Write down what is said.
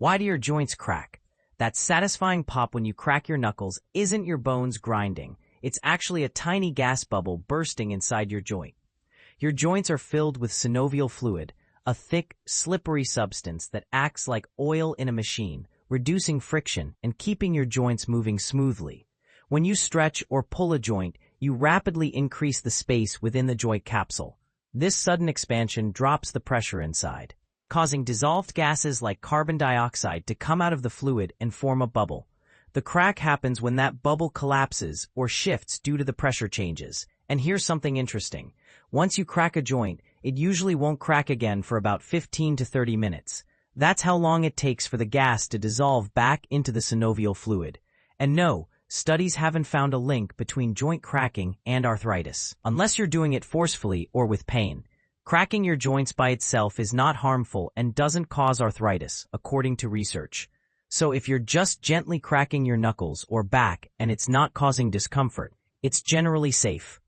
Why do your joints crack? That satisfying pop when you crack your knuckles isn't your bones grinding. It's actually a tiny gas bubble bursting inside your joint. Your joints are filled with synovial fluid, a thick, slippery substance that acts like oil in a machine, reducing friction and keeping your joints moving smoothly. When you stretch or pull a joint, you rapidly increase the space within the joint capsule. This sudden expansion drops the pressure inside, causing dissolved gases like carbon dioxide to come out of the fluid and form a bubble. The crack happens when that bubble collapses or shifts due to the pressure changes. And here's something interesting. Once you crack a joint, it usually won't crack again for about 15 to 30 minutes. That's how long it takes for the gas to dissolve back into the synovial fluid. And no, studies haven't found a link between joint cracking and arthritis, unless you're doing it forcefully or with pain. Cracking your joints by itself is not harmful and doesn't cause arthritis, according to research. So if you're just gently cracking your knuckles or back and it's not causing discomfort, it's generally safe.